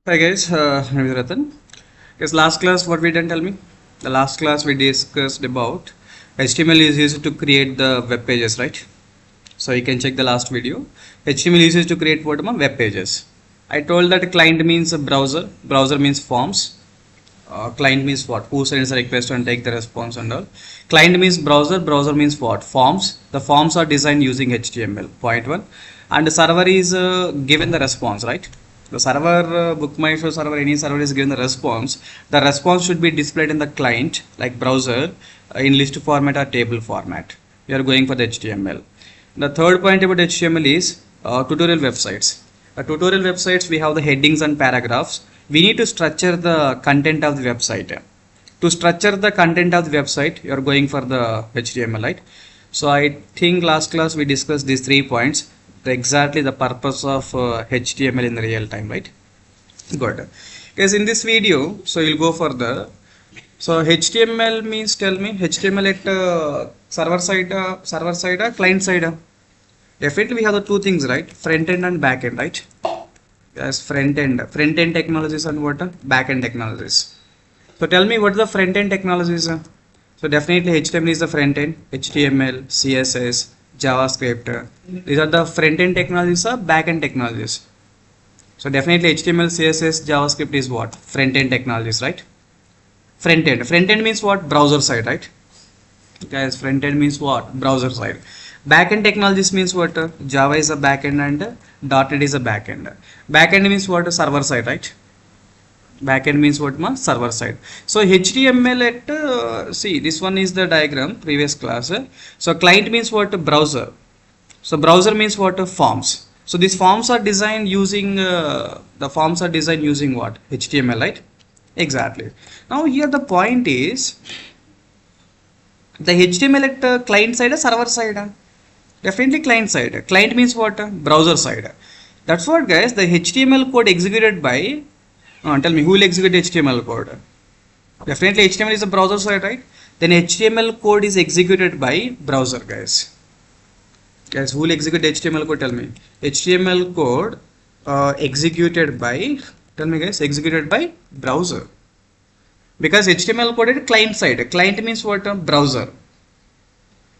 Hi guys, Mr.Ratan. Yes, last class what we done, tell me? The last class we discussed about HTML is used to create the web pages, right? So you can check the last video. HTML is used to create what web pages. I told that client means a browser means forms. Client means what? Who sends a request and take the response and all. Client means browser means what? Forms. The forms are designed using HTML. Point one. And the server is given the response, right? The server, bookmyshow server, any server is given the response. The response should be displayed in the client, like browser, in list format or table format. We are going for the HTML. The third point about HTML is tutorial websites. Tutorial websites, we have the headings and paragraphs. We need to structure the content of the website. To structure the content of the website, you are going for the HTML, right? So I think last class we discussed these 3 points. Exactly the purpose of HTML in the real time, right? Good. Because in this video, so you'll go for the HTML means, tell me, HTML at server side, client side. Definitely we have the two things, right? Front end and back end, right? Yes, front end technologies and what? Back end technologies. So tell me what the front end technologies are. So definitely HTML is the front end, HTML, CSS, JavaScript. These are the front end technologies or back end technologies. So definitely HTML, CSS, JavaScript is what? Front end technologies, right? Front end. Front end means what? Browser side, right? Guys, front end means what? Browser side. Back end technologies means what? Java is a back end and .NET is a back end. Back end means what? Server side, right? Backend means what server side. So HTML at see, this one is the diagram previous class. So client means what? Browser. So browser means what? Forms. So these forms are designed using the forms are designed using what? HTML, right? Exactly. Now here the point is the HTML at client side or server side? Definitely client side. Client means what? Browser side. That's what, guys, the HTML code executed by tell me, who will execute HTML code? Definitely HTML is a browser side, right? Then HTML code is executed by browser, guys. Guys, who will execute HTML code? Tell me. HTML code executed by, tell me guys, executed by browser. Because HTML code is client side. Client means what? Browser.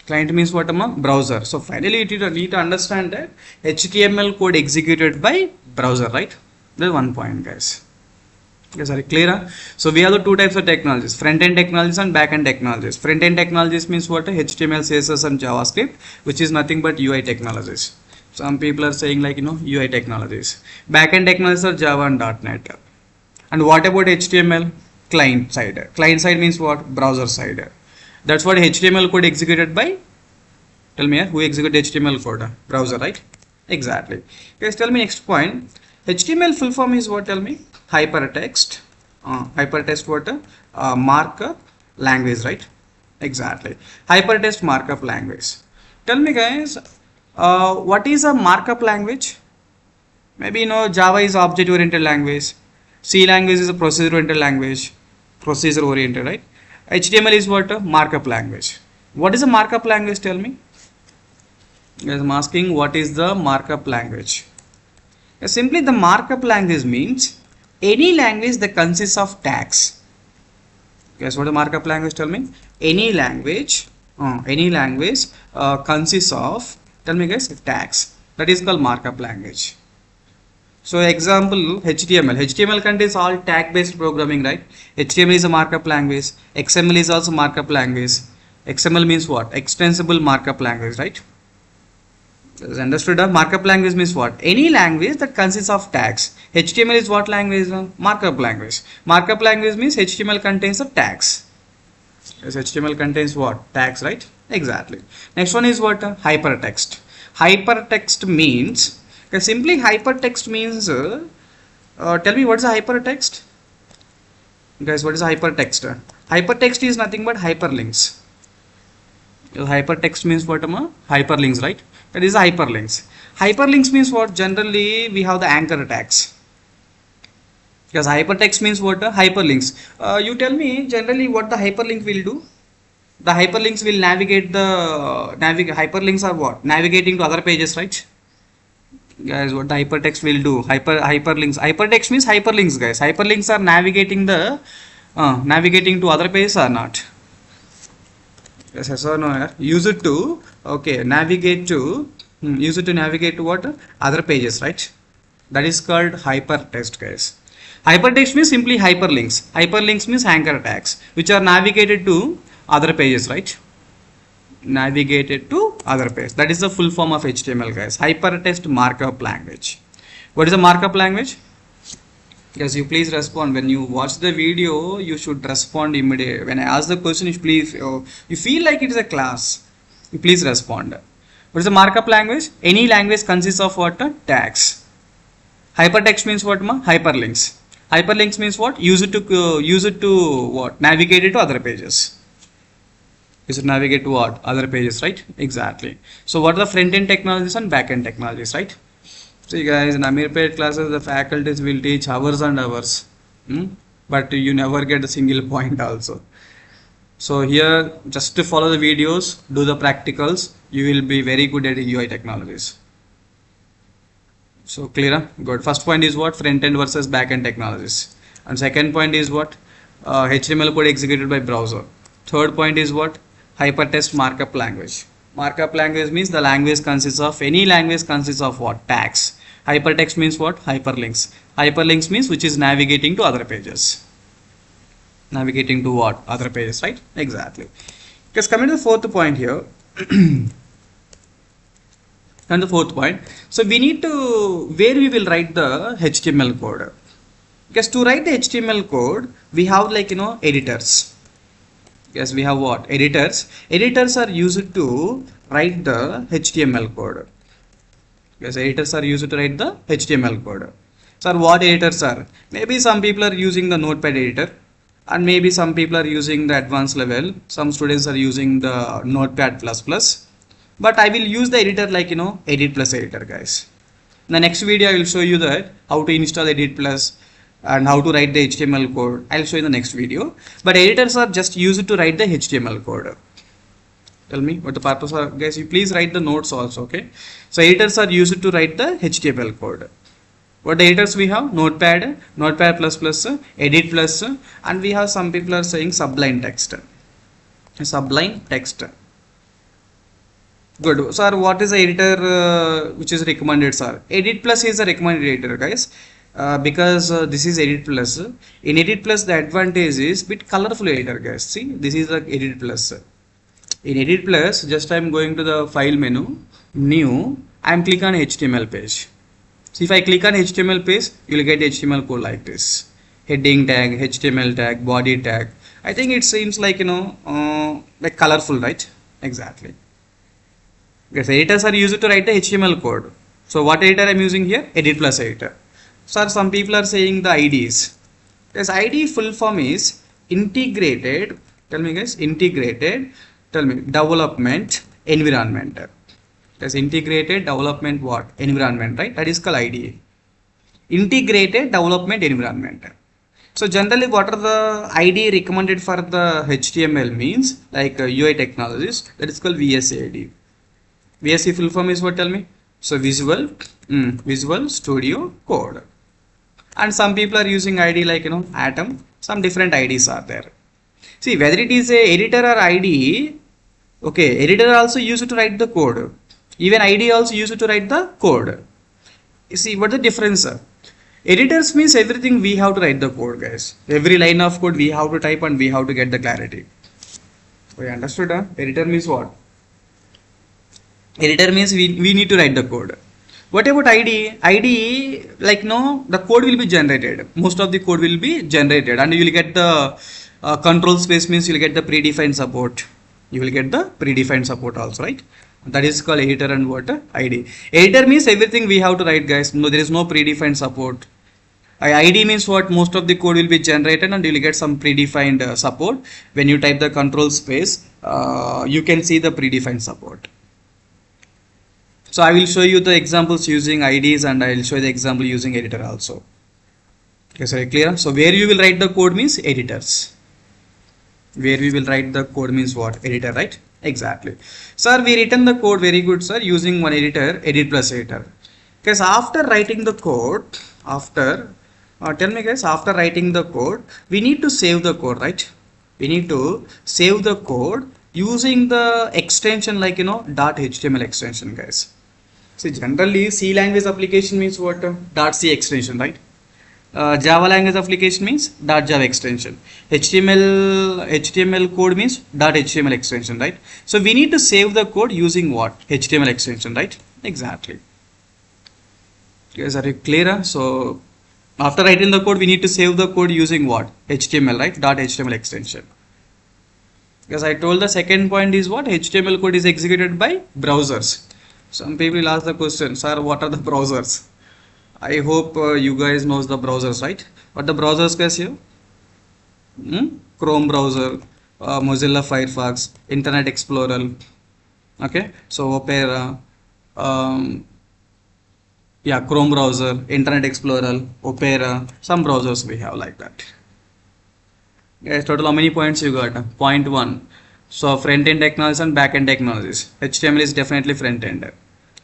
Client means what? Browser. So finally you need to understand that HTML code executed by browser, right? That's one point, guys. Yes, are clear? So we have the two types of technologies, front end technologies and back end technologies. Front end technologies means what? HTML, CSS and JavaScript, which is nothing but UI technologies. Some people are saying like, UI technologies. Back end technologies are Java and .NET. And what about HTML? Client side. Client side means what? Browser side. That's what HTML code executed by. Tell me who execute HTML code? Browser, right? Exactly. Guys, tell me next point. HTML full form is what? Tell me. Hypertext. Hypertext what? Markup language, right? Exactly. Hypertext markup language. Tell me, guys, what is a markup language? Maybe Java is object oriented language. C language is a procedure oriented language. Procedure oriented, right? HTML is what? Markup language. What is a markup language? Tell me. Guys, I'm asking what is the markup language. Simply the markup language means any language that consists of tags. Guess what the markup language? Tell me. Any language consists of, tell me guys, tags. That is called markup language. So example, HTML. HTML contains all tag based programming, right? HTML is a markup language. XML is also markup language. XML means what? Extensible markup language, right? Understood? Markup language means what? Any language that consists of tags. HTML is what language? Markup language. Markup language means HTML contains the tags. Yes, HTML contains what? Tags, right? Exactly. Next one is what? Hypertext. Hypertext means, simply hypertext means, tell me what is a hypertext? Guys, what is a hypertext? Hypertext is nothing but hyperlinks. Hypertext means what? Hyperlinks, right? That is hyperlinks. Hyperlinks means what? Generally, we have the anchor tags. Because hypertext means what? Hyperlinks. You tell me generally what the hyperlink will do. The hyperlinks will navigate the hyperlinks are what? Navigating to other pages, right? Guys, what the hypertext will do? Hyperlinks. Hypertext means hyperlinks, guys. Hyperlinks are navigating to other pages or not? Yes, yes or no? Use it to navigate to use it to navigate to what? Other pages, right? That is called hypertext, guys. Hypertext means simply hyperlinks. Hyperlinks means anchor tags, which are navigated to other pages, right? Navigated to other pages. That is the full form of HTML, guys. Hypertext markup language. What is a markup language? Yes, you please respond. When you watch the video, you should respond immediately. When I ask the question, you please, you feel like it is a class, you please respond. What is the markup language? Any language consists of what? Tags. Hypertext means what? Hyperlinks. Hyperlinks means what? Use it to what? Navigate it to other pages. Use it to navigate to what? Other pages, right? Exactly. So what are the front-end technologies and back-end technologies, right? See guys, in Amirpet classes, the faculties will teach hours and hours, but you never get a single point also. So here, just to follow the videos, do the practicals, you will be very good at UI technologies. So clear? Good. First point is what? Front-end versus back-end technologies. And second point is what? HTML code executed by browser. Third point is what? Hypertext markup language. Markup language means the language consists of, any language consists of what? Tags. Hypertext means what? Hyperlinks. Hyperlinks means which is navigating to other pages. Navigating to what? Other pages, right? Exactly. Because coming to the fourth point here. And the fourth point. So we need to, where we will write the HTML code. Because to write the HTML code, we have editors. Yes, we have what? Editors. Editors are used to write the HTML code. Yes, editors are used to write the HTML code. So what editors are? Maybe some people are using the Notepad editor, and maybe some people are using the advanced level. Some students are using the Notepad++. But I will use the editor Edit Plus editor, guys. In the next video, I will show you that how to install Edit Plus and how to write the HTML code. I'll show you in the next video. But editors are just used to write the HTML code. Tell me what the purpose are, guys. You please write the notes also, okay? So editors are used to write the HTML code. What editors we have? Notepad, Notepad++, Edit Plus, and we have some people are saying Sublime Text. Sublime Text. Good. Sir, what is the editor which is recommended, sir? Edit Plus is a recommended editor, guys. Because this is Edit Plus. In Edit Plus, the advantage is bit colorful editor, guys. See, this is the Edit Plus. In Edit Plus, just I am going to the file menu, new, I am click on HTML page. So if I click on HTML page, you will get HTML code like this. Heading tag, HTML tag, body tag. I think it seems like, like colorful, right? Exactly. Yes, editors are used to write the HTML code. So what editor I am using here? Edit Plus editor. Sir, some people are saying the IDs. Yes, ID full form is integrated. Tell me, guys, integrated. Tell me, development environment. Yes, integrated development what? Environment, right? That is called IDE. Integrated development environment. So generally, what are the IDE recommended for the HTML means like UI technologies? That is called VSAID. VSC full form is what? Tell me. So Visual Studio Code. And some people are using ID like Atom. Some different IDs are there. See, whether it is a editor or IDE, okay, editor also used to write the code. Even IDE also used to write the code. You see, what the difference? Editors means everything we have to write the code, guys. Every line of code we have to type and we have to get the clarity. We understood? Huh? Editor means what? Editor means we need to write the code. What about IDE? IDE, the code will be generated. Most of the code will be generated, and you will get the control space means you will get the predefined support. You will get the predefined support also, right? That is called editor and what? IDE. Editor means everything we have to write, guys. No, there is no predefined support. IDE means what? Most of the code will be generated and you will get some predefined support. When you type the control space, you can see the predefined support. So I will show you the examples using IDs and I will show you the example using editor also. Okay, so clear? So where you will write the code means editors. Where we will write the code means what? Editor, right? Exactly. Sir, we written the code very good, sir, using one editor, Edit Plus editor. Guys, after writing the code, tell me guys, after writing the code, we need to save the code, right? We need to save the code using the extension like, .html extension, guys. See, generally C language application means what? .c extension, right? Java language application means .java extension. HTML code means .html extension, right? So we need to save the code using what? HTML extension, right? Exactly. Guys, are you clear? So after writing the code, we need to save the code using what? HTML, right? .html extension. Because I told the second point is what? HTML code is executed by browsers. Some people will ask the question, sir, what are the browsers? I hope you guys knows the browsers, right? What the browsers guys here? Chrome browser, Mozilla Firefox, Internet Explorer. Okay, so Opera, Chrome browser, Internet Explorer, Opera. Some browsers we have like that. Guys, total how many points you got? Point 1. So front-end technologies and back-end technologies. HTML is definitely front-end.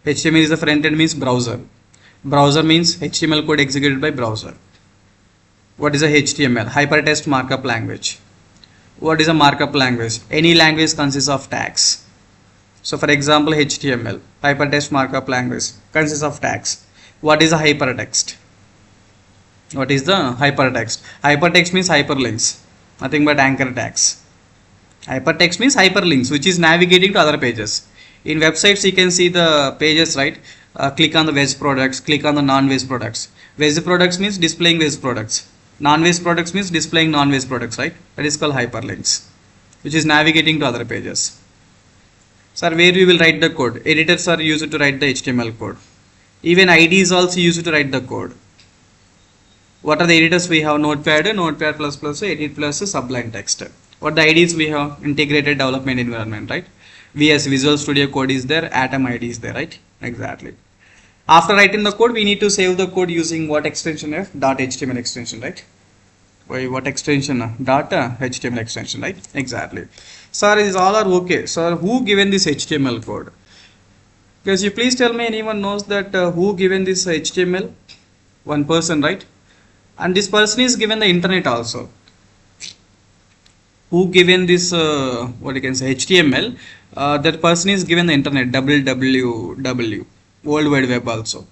HTML is the front-end means browser. Browser means HTML code executed by browser. What is a HTML? Hypertext markup language. What is a markup language? Any language consists of tags. So for example, HTML, hypertext markup language, consists of tags. What is a hypertext? What is the hypertext? Hypertext means hyperlinks. Nothing but anchor tags. Hypertext means hyperlinks, which is navigating to other pages. In websites, you can see the pages, right? Click on the veg products, click on the non-veg products. Veg products means displaying veg products. Non-veg products means displaying non-veg products, right? That is called hyperlinks, which is navigating to other pages. Sir, where we will write the code? Editors are used to write the HTML code. Even IDE is also used to write the code. What are the editors we have? Notepad, Notepad++, Edit Plus, Sublime Text. What the IDEs we have? Integrated Development Environment, right? VS Visual Studio Code is there, Atom ID is there, right? Exactly. After writing the code, we need to save the code using what extension? .html extension, right? What extension? .html extension, right? Exactly. Sir, is all are okay. Sir, who given this HTML code? Because you please tell me, anyone knows that who given this HTML? One person, right? And this person is given the internet also. Who given this what you can say HTML? That person is given the internet, www, World Wide Web also.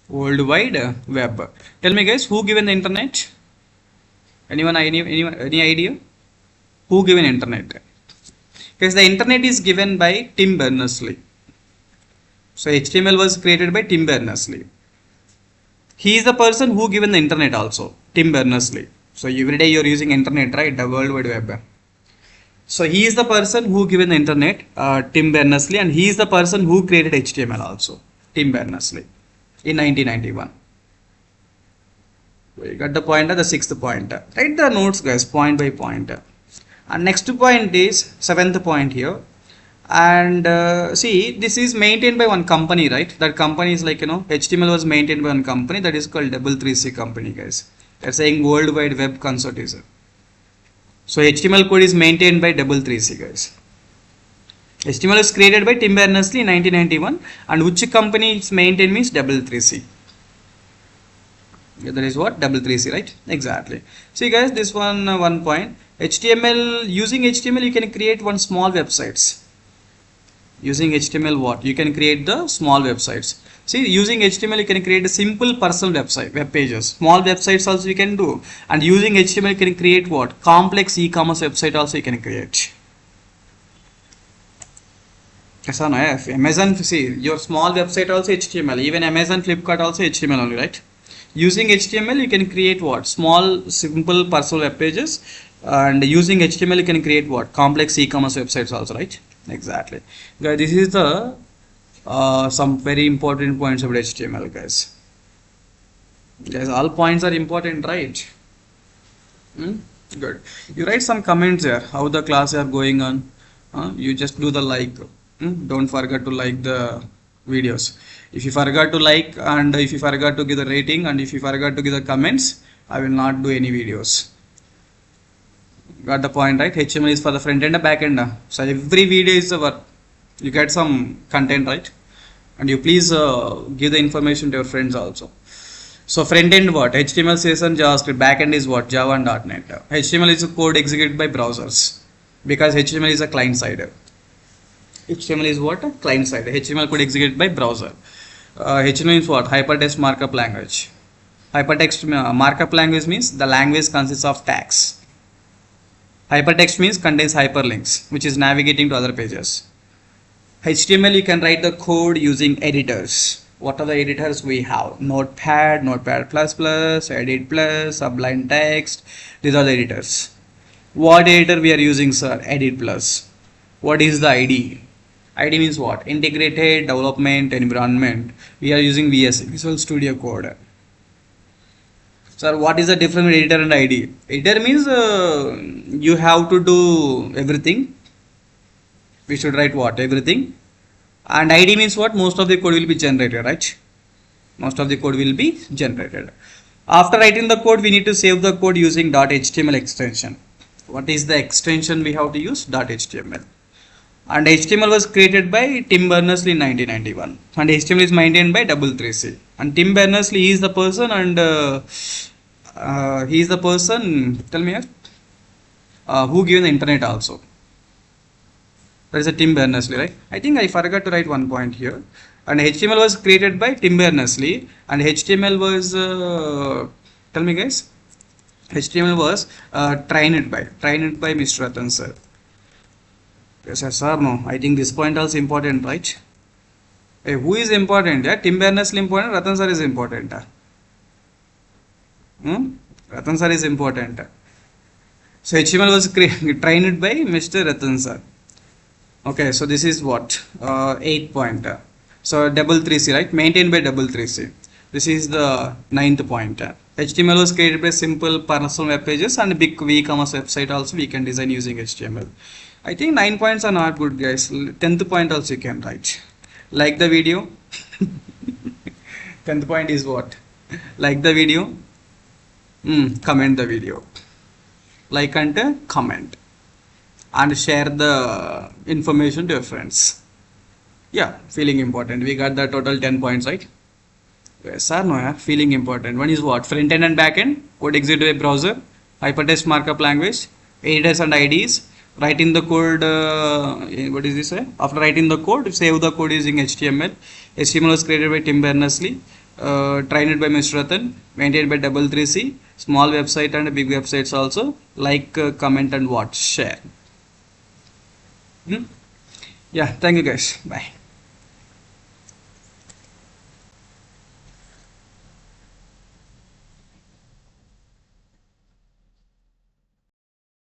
World Wide Web. Tell me guys, who given the internet? Anyone any idea? Who given internet? Because the internet is given by Tim Berners-Lee. So HTML was created by Tim Berners-Lee. He is the person who given the internet also, Tim Berners-Lee. So every day you are using internet, right? The World Wide Web. So he is the person who given the internet, Tim Berners-Lee, and he is the person who created HTML also, Tim Berners-Lee, in 1991. We got the pointer, the sixth pointer. Write the notes, guys, point by point. And next point is seventh point here. And see, this is maintained by one company, right? That company is like, HTML was maintained by one company that is called 3C company, guys. They're saying World Wide Web Consortium. So HTML code is maintained by 3C, guys. HTML is created by Tim Berners-Lee in 1991, and which company is maintained means 3C. That is what? 3C, right? Exactly. See guys, this one point. HTML, using HTML you can create one small websites. Using HTML what? You can create the small websites. See, using HTML you can create a simple personal website, web pages. Small websites also you can do. And using HTML you can create what? Complex e-commerce website also you can create. Yes or no? If Amazon, see, your small website also HTML. Even Amazon, Flipkart also HTML only, right? Using HTML you can create what? Small, simple personal web pages. And using HTML you can create what? Complex e-commerce websites also, right? Exactly. Guys, this is the some very important points about HTML, guys. Guys, all points are important, right? Good. You write some comments there. How the class are going on? You just do the like. Don't forget to like the videos. If you forgot to like, and if you forgot to give the rating, and if you forgot to give the comments, I will not do any videos. Got the point, right? HTML is for the front end and back end. So every video is our, you get some content, right? and you please give the information to your friends also. So front end what? HTML, CSS and JavaScript. Back end is what? Java and .NET. HTML is a code executed by browsers because HTML is a client side. HTML is what? Client side. HTML code executed by browser. HTML is what? Hypertext markup language. Hypertext markup language means the language consists of tags. Hypertext means contains hyperlinks, which is navigating to other pages. HTML you can write the code using editors. What are the editors we have? Notepad, Notepad++, Edit+, Sublime Text. These are the editors. What editor we are using, sir? Edit+. What is the ID? ID means what? Integrated Development Environment. We are using VS, Visual Studio Code. Sir, what is the difference between editor and ID? Editor means you have to do everything. We should write what? Everything. And ID means what? Most of the code will be generated, right? Most of the code will be generated. After writing the code, we need to save the code using .html extension. What is the extension we have to use? .html. And HTML was created by Tim Berners-Lee in 1991. And HTML is maintained by 333C. And Tim Berners-Lee, he is the person, and he is the person, tell me here, who given the internet also. That is a Tim Berners-Lee, right? I think I forgot to write one point here. And HTML was created by Tim Berners-Lee, and HTML was, tell me guys, HTML was trained by Mr. Ratan sir. Yes, sir, no. I think this point also important, right? Hey, who is important? Yeah, Tim Berners-Lee important, Ratan sir is important. Ratan sir is important. So HTML was trained by Mr. Ratan sir. Okay, so this is what? 8 point. So 333C, right? Maintained by 333C. This is the 9th point. HTML was created by simple personal web pages, and big e-commerce website also we can design using HTML. I think 9 points are not good, guys. 10th point also you can write. Like the video. 10th point is what? Like the video. Comment the video. Like and comment. And share the information to your friends. Yeah, feeling important. We got the total 10 points, right? Yes or no? Yeah? Feeling important. One is what? Front end and back end. Code executed by browser. Hypertext markup language. Editors and IDs. Writing the code. What is this? After writing the code, save the code using HTML. HTML was created by Tim Berners-Lee. Trained by Mr. Ratan. Maintained by 333C. Small website and big websites also. Like, comment and what? Share. Yeah, thank you guys. Bye.